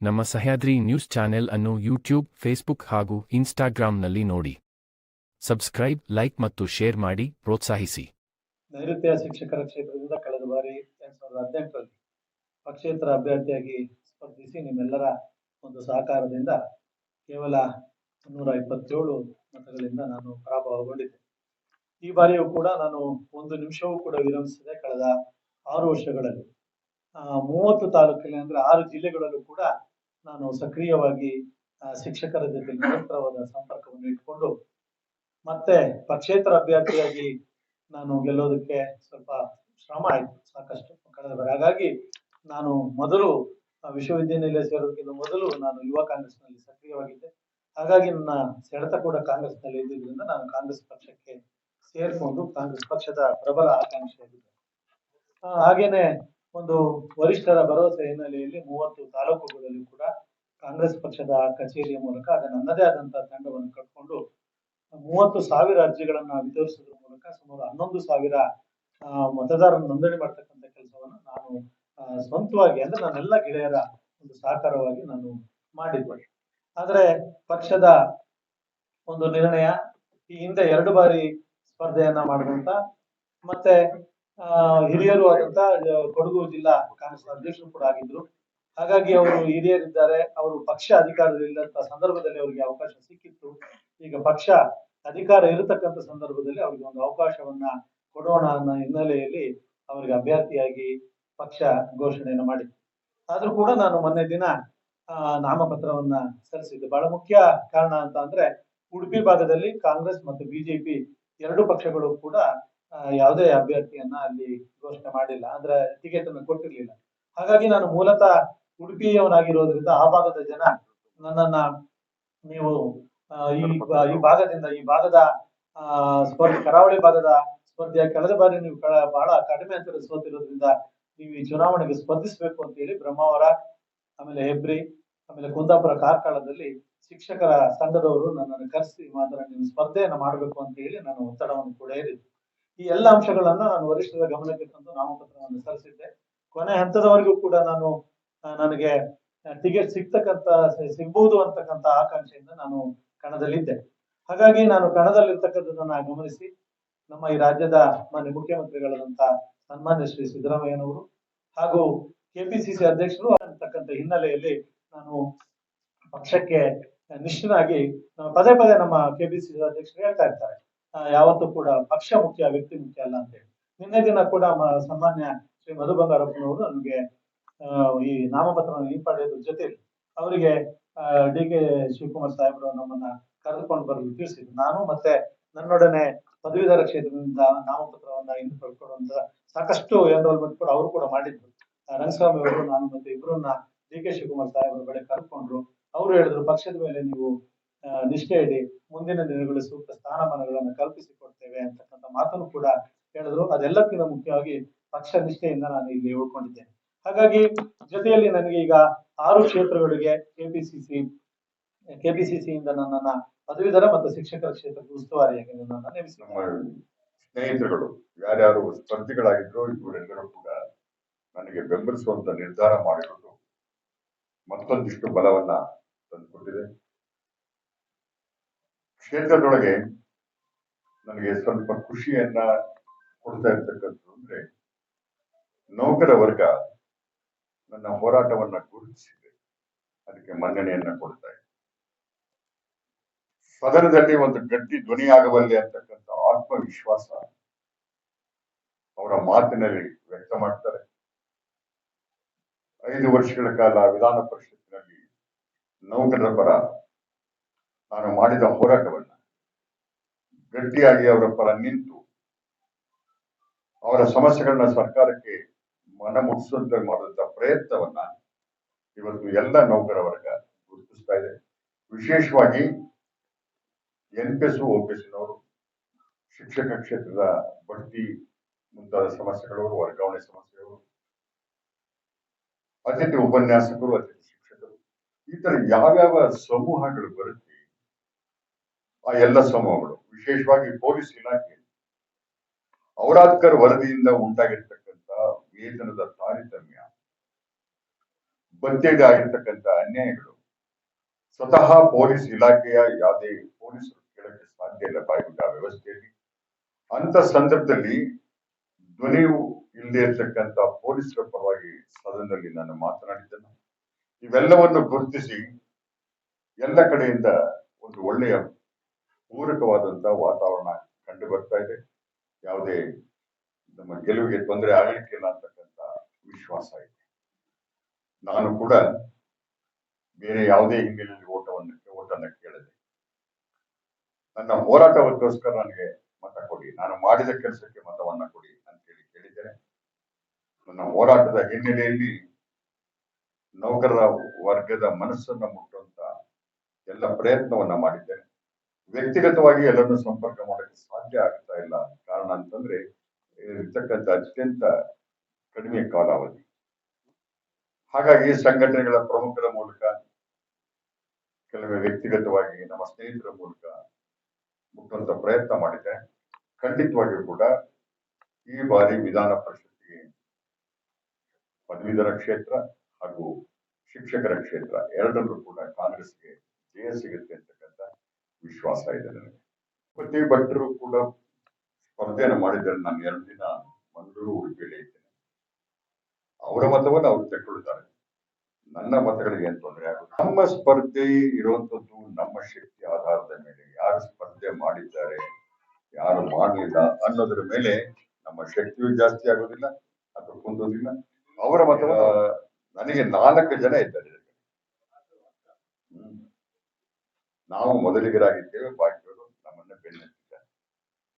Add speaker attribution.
Speaker 1: ನಮ್ಮ Sahyadri news channel ಅನ್ನು YouTube, Facebook ಹಾಗೂ ಇನ್ಸ್ಟಾಗ್ರಾಂನಲ್ಲಿ ನೋಡಿ. ಸಬ್ಸ್ಕ್ರೈಬ್, ಲೈಕ್ ಮತ್ತು ಶೇರ್ ಮಾಡಿ ಪ್ರೋತ್ಸಾಹಿಸಿ.
Speaker 2: ನೈಋತ್ಯ ಶಿಕ್ಷಕರ ಕ್ಷೇತ್ರದಿಂದ ಕಳೆದ ಬಾರಿ 2018ರಲ್ಲಿ ಪಕ್ಷೇತರ ಅಭ್ಯರ್ಥಿಯಾಗಿ ಸ್ಪರ್ಧಿಸಿ ನಿಮ್ಮೆಲ್ಲರ ಒಂದು ಸಹಕಾರದಿಂದ ಕೇವಲ 327 ಮತಗಳಿಂದ ನಾನು ಪರಾಭವಗೊಂಡಿದ್ದೆ. ಈ ಬಾರಿಯೂ ಕೂಡ ನಾನು ಒಂದು ನಿಮಿಷವೂ ಕೂಡ ವಿರಮಿಸದೆ ಕಳೆದ 6 ವರ್ಷಗಳಲ್ಲಿ 30 ತಾಲೂಕಿನಲ್ಲಿ ಅಂದ್ರೆ 6 ಜಿಲ್ಲೆಗಳಲ್ಲೂ ಕೂಡ ನಾನು ಸಕ್ರಿಯವಾಗಿ ಶಿಕ್ಷಕರ ಜೊತೆ ನಿರಂತರವಾದ ಸಂಪರ್ಕವನ್ನು ಇಟ್ಕೊಂಡು ಮತ್ತೆ ಪಕ್ಷೇತರ ಅಭ್ಯರ್ಥಿಯಾಗಿ ನಾನು ಗೆಲ್ಲೋದಕ್ಕೆ ಸ್ವಲ್ಪ ಶ್ರಮ ಆಯ್ತು ಸಾಕಷ್ಟು ಕಳೆದ ಬಾರಿ. ಹಾಗಾಗಿ ನಾನು ಮೊದಲು ವಿಶ್ವವಿದ್ಯಾನಿಲಯ ಸೇರೋದಕ್ಕಿಂತ ಮೊದಲು ನಾನು ಯುವ ಕಾಂಗ್ರೆಸ್ನಲ್ಲಿ ಸಕ್ರಿಯವಾಗಿದ್ದೆ. ಹಾಗಾಗಿ ನನ್ನ ಸೆಳೆತ ಕೂಡ ಕಾಂಗ್ರೆಸ್ನಲ್ಲಿ ಇದ್ದಿದ್ದರಿಂದ ನಾನು ಕಾಂಗ್ರೆಸ್ ಪಕ್ಷಕ್ಕೆ ಸೇರ್ಕೊಂಡು ಕಾಂಗ್ರೆಸ್ ಪಕ್ಷದ ಪ್ರಬಲ ಆಕಾಂಕ್ಷಿಯಾಗಿದ್ದೆ. ಹಾಗೇನೆ ಒಂದು ವರಿಷ್ಠರ ಭರವಸೆ ಹಿನ್ನೆಲೆಯಲ್ಲಿ 30 ತಾಲೂಕುಗಳಲ್ಲಿ ಕೂಡ ಕಾಂಗ್ರೆಸ್ ಪಕ್ಷದ ಕಚೇರಿಯ ಮೂಲಕ ಆಗ ನನ್ನದೇ ಆದಂತಹ ತಂಡವನ್ನು ಕಟ್ಕೊಂಡು 30,000 ಅರ್ಜಿಗಳನ್ನ ವಿತರಿಸುವುದರ ಮೂಲಕ ಸುಮಾರು 11,000 ಮತದಾರರ ನೋಂದಣಿ ಮಾಡ್ತಕ್ಕಂಥ ಕೆಲಸವನ್ನು ನಾನು ಸ್ವಂತವಾಗಿ ಅಂದ್ರೆ ನನ್ನೆಲ್ಲ ಗೆಳೆಯರ ಒಂದು ಸಹಕಾರವಾಗಿ ನಾನು ಮಾಡಿದ್ದೆ. ಆದ್ರೆ ಪಕ್ಷದ ಒಂದು ನಿರ್ಣಯ ಈ ಹಿಂದೆ 2 ಬಾರಿ ಸ್ಪರ್ಧೆಯನ್ನ ಮಾಡಿದಂತ ಮತ್ತೆ ಹಿರಿಯರು ಆದಂತ ಕೊಡಗು ಜಿಲ್ಲಾ ಕಾಂಗ್ರೆಸ್ ಅಧ್ಯಕ್ಷರು ಕೂಡ ಆಗಿದ್ರು. ಹಾಗಾಗಿ ಅವರು ಹಿರಿಯರಿದ್ದಾರೆ, ಅವರು ಪಕ್ಷ ಅಧಿಕಾರದಲ್ಲಿದ್ದಂತ ಸಂದರ್ಭದಲ್ಲಿ ಅವರಿಗೆ ಅವಕಾಶ ಸಿಕ್ಕಿತ್ತು. ಈಗ ಪಕ್ಷ ಅಧಿಕಾರ ಇರತಕ್ಕಂಥ ಸಂದರ್ಭದಲ್ಲಿ ಅವರಿಗೆ ಒಂದು ಅವಕಾಶವನ್ನ ಕೊಡೋಣ ಅನ್ನೋ ಹಿನ್ನೆಲೆಯಲ್ಲಿ ಅವರಿಗೆ ಅಭ್ಯರ್ಥಿಯಾಗಿ ಪಕ್ಷ ಘೋಷಣೆಯನ್ನು ಮಾಡಿತ್ತು. ಆದ್ರೂ ಕೂಡ ನಾನು ಮೊನ್ನೆ ದಿನ ನಾಮಪತ್ರವನ್ನ ಸಲ್ಲಿಸಿದ್ದೆ. ಬಹಳ ಮುಖ್ಯ ಕಾರಣ ಅಂತ ಅಂದ್ರೆ ಉಡುಪಿ ಭಾಗದಲ್ಲಿ ಕಾಂಗ್ರೆಸ್ ಮತ್ತು ಬಿಜೆಪಿ 2 ಪಕ್ಷಗಳು ಕೂಡ ಯಾವುದೇ ಅಭ್ಯರ್ಥಿಯನ್ನ ಅಲ್ಲಿ ಘೋಷಣೆ ಮಾಡಿಲ್ಲ, ಅಂದ್ರೆ ಟಿಕೆಟ್ ಅನ್ನು ಕೊಟ್ಟಿರ್ಲಿಲ್ಲ. ಹಾಗಾಗಿ ನಾನು ಮೂಲತಃ ಉಡುಪಿಯವನಾಗಿರೋದ್ರಿಂದ ಆ ಭಾಗದ ಜನ ನನ್ನನ್ನ ನೀವು ಈ ಭಾಗದ ಕರಾವಳಿ ಭಾಗದ ಸ್ಪರ್ಧೆಯ ಕಳೆದ ಬಾರಿ ನೀವು ಬಹಳ ಕಡಿಮೆ ಅಂತರ ಸೋತಿರೋದ್ರಿಂದ ನೀವು ಈ ಚುನಾವಣೆಗೆ ಸ್ಪರ್ಧಿಸಬೇಕು ಅಂತ ಹೇಳಿ ಬ್ರಹ್ಮಾವರ, ಆಮೇಲೆ ಹೆಬ್ರಿ, ಆಮೇಲೆ ಕುಂದಾಪುರ, ಕಾರ್ಕಳದಲ್ಲಿ ಶಿಕ್ಷಕರ ಸಂಘದವರು ನನ್ನನ್ನು ಕರೆಸಿ ಮಾತ್ರ ನೀವು ಸ್ಪರ್ಧೆಯನ್ನ ಮಾಡಬೇಕು ಅಂತ ಹೇಳಿ ನಾನು ಒತ್ತಡವನ್ನು ಕೂಡ ಹೇರಿದ್ದೆ. ಈ ಎಲ್ಲ ಅಂಶಗಳನ್ನ ನಾನು ವರಿಷ್ಠರ ಗಮನಕ್ಕೆ ತಂದು ನಾಮಪತ್ರವನ್ನು ಸಲ್ಲಿಸಿದ್ದೆ. ಕೊನೆ ಹಂತದವರೆಗೂ ಕೂಡ ನಾನು ನನಗೆ ಟಿಕೆಟ್ ಸಿಗ್ಬಹುದು ಅಂತಕ್ಕಂಥ ಆಕಾಂಕ್ಷೆಯಿಂದ ನಾನು ಕಣದಲ್ಲಿದ್ದೆ. ಹಾಗಾಗಿ ನಾನು ಕಣದಲ್ಲಿರ್ತಕ್ಕಂಥದ್ದನ್ನ ಗಮನಿಸಿ ನಮ್ಮ ಈ ರಾಜ್ಯದ ಮಾನ್ಯ ಮುಖ್ಯಮಂತ್ರಿಗಳಾದಂತ ಸನ್ಮಾನ್ಯ ಶ್ರೀ ಸಿದ್ದರಾಮಯ್ಯನವರು ಹಾಗೂ ಕೆಪಿಸಿಸಿ ಅಧ್ಯಕ್ಷರು ಅಂತಕ್ಕಂಥ ಹಿನ್ನೆಲೆಯಲ್ಲಿ ನಾನು ಪಕ್ಷಕ್ಕೆ ನಿಷ್ಠನಾಗಿ ಪದೇ ಪದೇ ನಮ್ಮ ಕೆಪಿಸಿಸಿ ಅಧ್ಯಕ್ಷರು ಹೇಳ್ತಾ ಇರ್ತಾರೆ, ಯಾವತ್ತೂ ಕೂಡ ಪಕ್ಷ ಮುಖ್ಯ, ವ್ಯಕ್ತಿ ಮುಖ್ಯ ಅಲ್ಲ ಅಂತ ಹೇಳಿ. ನಿನ್ನೆ ದಿನ ಕೂಡ ಸನ್ಮಾನ್ಯ ಶ್ರೀ ಮಧು ಬಂಗಾರಪ್ಪನವರು ನನಗೆ ಈ ನಾಮಪತ್ರವನ್ನು ಹಿಂಪಡೆಯೋದ್ರ ಜೊತೆಲಿ ಅವರಿಗೆ ಡಿ ಕೆ ಶಿವಕುಮಾರ್ ಸಾಹೇಬರು ನಮ್ಮನ್ನ ಕರೆದುಕೊಂಡು ಬರಲು ತಿಳಿಸಿದ್ರು. ನಾನು ಮತ್ತೆ ನನ್ನೊಡನೆ ಪದವೀಧರ ಕ್ಷೇತ್ರದಿಂದ ನಾಮಪತ್ರವನ್ನ ಹಿಂಪಡ್ಕೊಳ್ಳುವಂತ ಸಾಕಷ್ಟು ಎನ್ರೋಲ್ಮೆಂಟ್ ಕೂಡ ಅವರು ಕೂಡ ಮಾಡಿದ್ರು. ರಂಗಸ್ವಾಮಿ ಅವರು, ನಾನು ಮತ್ತೆ ಇಬ್ಬರನ್ನ ಡಿ ಕೆ ಶಿವಕುಮಾರ್ ಸಾಹೇಬರ ಬಳಿ ಕರ್ಕೊಂಡ್ರು. ಅವರು ಹೇಳಿದ್ರು, ಪಕ್ಷದ ಮೇಲೆ ನೀವು ನಿಷ್ಠೆ ಇಡಿ, ಮುಂದಿನ ದಿನಗಳು ಸೂಕ್ತ ಸ್ಥಾನಮಾನಗಳನ್ನು ಕಲ್ಪಿಸಿಕೊಡ್ತೇವೆ ಅಂತಕ್ಕಂಥ ಮಾತನ್ನು ಕೂಡ ಹೇಳಿದ್ರು. ಅದೆಲ್ಲಕ್ಕಿಂತ ಮುಖ್ಯವಾಗಿ ಪಕ್ಷ ನಿಷ್ಠೆಯಿಂದ ನಾನು ಇಲ್ಲಿ ಉಳ್ಕೊಂಡಿದ್ದೇನೆ. ಹಾಗಾಗಿ ಜೊತೆಯಲ್ಲಿ ನನಗೆ ಈಗ 6 ಕ್ಷೇತ್ರಗಳಿಗೆ ಕೆಪಿಸಿಸಿಯಿಂದ ನನ್ನನ್ನ ಪದವೀಧರ ಮತ್ತು ಶಿಕ್ಷಕರ ಕ್ಷೇತ್ರಕ್ಕೆ ಉಸ್ತುವಾರಿಯಾಗಿ ನನ್ನನ್ನ ನೇಮಿಸಿದ್ದಾರೆ.
Speaker 3: ಸ್ನೇಹಿತರುಗಳು ಯಾರ್ಯಾರು ಸ್ಪರ್ಧಿಗಳಾಗಿದ್ರು ಇವರೆಲ್ಲರೂ ಕೂಡ ನನಗೆ ಬೆಂಬಲಿಸುವಂತ ನಿರ್ಧಾರ ಮಾಡಿರೋದು ಮತ್ತೊಂದಿಷ್ಟು ಬಲವನ್ನ ತಂದುಕೊಟ್ಟಿದೆ. ಕ್ಷೇತ್ರದೊಳಗೆ ನನಗೆ ಸ್ವಲ್ಪ ಖುಷಿಯನ್ನ ಕೊಡ್ತಾ ಇರ್ತಕ್ಕಂಥದ್ದು ಅಂದ್ರೆ ನೌಕರ ವರ್ಗ ನನ್ನ ಹೋರಾಟವನ್ನ ಗುರುತಿಸಿದೆ, ಅದಕ್ಕೆ ಮನ್ನಣೆಯನ್ನ ಕೊಡ್ತಾ ಇದೆ. ಸದನದಲ್ಲಿ ಒಂದು ಗಟ್ಟಿ ಧ್ವನಿಯಾಗಬಲ್ಲೆ ಅಂತಕ್ಕಂಥ ಆತ್ಮವಿಶ್ವಾಸ ಅವರ ಮಾತಿನಲ್ಲಿ ವ್ಯಕ್ತ ಮಾಡ್ತಾರೆ. 5 ವರ್ಷಗಳ ಕಾಲ ವಿಧಾನ ಪರಿಷತ್ತಿನಲ್ಲಿ ನೌಕರರ ಪರ ನಾನು ಮಾಡಿದ ಹೋರಾಟವನ್ನ ಗಟ್ಟಿಯಾಗಿ ಅವರ ಪರ ನಿಂತು ಅವರ ಸಮಸ್ಯೆಗಳನ್ನ ಸರ್ಕಾರಕ್ಕೆ ಮನ ಮುಟ್ಟಿಸುವಂತೆ ಮಾಡಿದಂತ ಪ್ರಯತ್ನವನ್ನ ಇವತ್ತು ಎಲ್ಲ ನೌಕರ ವರ್ಗ ಗುರುತಿಸ್ತಾ ಇದೆ. ವಿಶೇಷವಾಗಿ NPS, OPS-ನವರು, ಶಿಕ್ಷಕ ಕ್ಷೇತ್ರದ ಬಡ್ತಿ ಮುಂತಾದ ಸಮಸ್ಯೆಗಳು, ವರ್ಗಾವಣೆ ಸಮಸ್ಯೆಗಳು, ಅತಿಥಿ ಉಪನ್ಯಾಸಕರು, ಅತಿಥಿ ಶಿಕ್ಷಕರು, ಈ ತರ ಯಾವ್ಯಾವ ಸಮೂಹಗಳು ಬರುತ್ತೆ ಆ ಎಲ್ಲ ಸಮೂಹಗಳು, ವಿಶೇಷವಾಗಿ ಪೊಲೀಸ್ ಇಲಾಖೆ ಔರಾದ್ಕರ್ ವರದಿಯಿಂದ ಉಂಟಾಗಿರ್ತಕ್ಕಂಥ ವೇತನದ ತಾರತಮ್ಯ, ಪತ್ತೆಗೆ ಆಗಿರ್ತಕ್ಕಂಥ ಅನ್ಯಾಯಗಳು ಸ್ವತಃ ಪೊಲೀಸ್ ಇಲಾಖೆಯ ಯಾವುದೇ ಪೊಲೀಸರು ಕೇಳಕ್ಕೆ ಸಾಧ್ಯ ಇಲ್ಲ ಬಾಯ್ಬಿಟ್ಟ ವ್ಯವಸ್ಥೆಯಲ್ಲಿ. ಅಂತ ಸಂದರ್ಭದಲ್ಲಿ ಧ್ವನಿ ಇಲ್ಲದೆ ಇರ್ತಕ್ಕಂಥ ಪೊಲೀಸರ ಪರವಾಗಿ ಸದನದಲ್ಲಿ ನಾನು ಮಾತನಾಡಿದ್ದೇನೆ. ಇವೆಲ್ಲವನ್ನು ಗುರುತಿಸಿ ಎಲ್ಲ ಕಡೆಯಿಂದ ಒಂದು ಒಳ್ಳೆಯ ಪೂರಕವಾದಂತಹ ವಾತಾವರಣ ಕಂಡು ಬರ್ತಾ ಇದೆ. ಯಾವುದೇ ನಮ್ಮ ಗೆಲುವಿಗೆ ತೊಂದರೆ ಆಗಲಿಕ್ಕಿಲ್ಲ ಅಂತಕ್ಕಂಥ ವಿಶ್ವಾಸ ಇದೆ. ನಾನು ಕೂಡ ಬೇರೆ ಯಾವುದೇ ಹಿನ್ನೆಲೆಯಲ್ಲಿ ಓಟನ್ನ ಕೇಳದೆ ನನ್ನ ಹೋರಾಟಕ್ಕೋಸ್ಕರ ನನಗೆ ಮತ ಕೊಡಿ, ನಾನು ಮಾಡಿದ ಕೆಲಸಕ್ಕೆ ಮತವನ್ನ ಕೊಡಿ ಅಂತ ಹೇಳಿ ಕೇಳಿದ್ದೇನೆ. ನನ್ನ ಹೋರಾಟದ ಹಿನ್ನೆಲೆಯಲ್ಲಿ ನೌಕರರ ವರ್ಗದ ಮನಸ್ಸನ್ನ ಮುಟ್ಟುವಂತ ಎಲ್ಲ ಪ್ರಯತ್ನವನ್ನ ಮಾಡಿದ್ದೇನೆ. ವ್ಯಕ್ತಿಗತವಾಗಿ ಎಲ್ಲರನ್ನು ಸಂಪರ್ಕ ಮಾಡಕ್ಕೆ ಸಾಧ್ಯ ಆಗ್ತಾ ಇಲ್ಲ. ಕಾರಣ ಅಂತಂದ್ರೆ ಇರ್ತಕ್ಕಂಥ ಅತ್ಯಂತ ಕಡಿಮೆ ಕಾಲಾವಧಿ. ಹಾಗಾಗಿ ಸಂಘಟನೆಗಳ ಪ್ರಮುಖರ ಮೂಲಕ, ಕೆಲವೇ ವ್ಯಕ್ತಿಗತವಾಗಿ ನಮ್ಮ ಸ್ನೇಹಿತರ ಮೂಲಕ ಮುಟ್ಟುವಂತ ಪ್ರಯತ್ನ ಮಾಡಿದೆ. ಖಂಡಿತವಾಗಿಯೂ ಕೂಡ ಈ ಬಾರಿ ವಿಧಾನ ಪರಿಷತ್ತಿಗೆ ಪದವೀಧರ ಕ್ಷೇತ್ರ ಹಾಗೂ ಶಿಕ್ಷಕರ ಕ್ಷೇತ್ರ ಎರಡರಲ್ಲೂ ಕೂಡ ಕಾಂಗ್ರೆಸ್ಗೆ ಜಯ ಸಿಗುತ್ತೆ ಅಂತಕ್ಕಂಥ ವಿಶ್ವಾಸ ಇದೆ ನನಗೆ. ಪ್ರತಿ ಭಟ್ರು ಕೂಡ ಸ್ಪರ್ಧೆಯನ್ನು ಮಾಡಿದ್ದಾರೆ. ನಾನು 2 ದಿನ ಮಂಗಳೂರು ಉಡುಪಿಯಲ್ಲಿ ಇದ್ದೇನೆ. ಅವರ ಮತವನ್ನು ಅವರು ತೆಗೆದುಕೊಳ್ತಾರೆ. ನನ್ನ ಮತಗಳಿಗೆ ಏನ್ ತೊಂದರೆ ಆಗುತ್ತೆ? ನಮ್ಮ ಸ್ಪರ್ಧೆ ಇರುವಂತದ್ದು ನಮ್ಮ ಶಕ್ತಿ ಆಧಾರದ ಮೇಲೆ. ಯಾರು ಸ್ಪರ್ಧೆ ಮಾಡಿದ್ದಾರೆ, ಯಾರು ಮಾಡಲಿಲ್ಲ ಅನ್ನೋದ್ರ ಮೇಲೆ ನಮ್ಮ ಶಕ್ತಿಯೂ ಜಾಸ್ತಿ ಆಗೋದಿಲ್ಲ ಅಥವಾ ಕುಂದೋದಿಲ್ಲ. ಅವರ ಮತವನ್ನು ನನಗೆ 4 ಜನ ಇದ್ದಾರೆ. ನಾವು ಮೊದಲಿಗರಾಗಿದ್ದೇವೆ, ಬಾಕಿಯವರು ನಮ್ಮನ್ನ ಬೆನ್ನ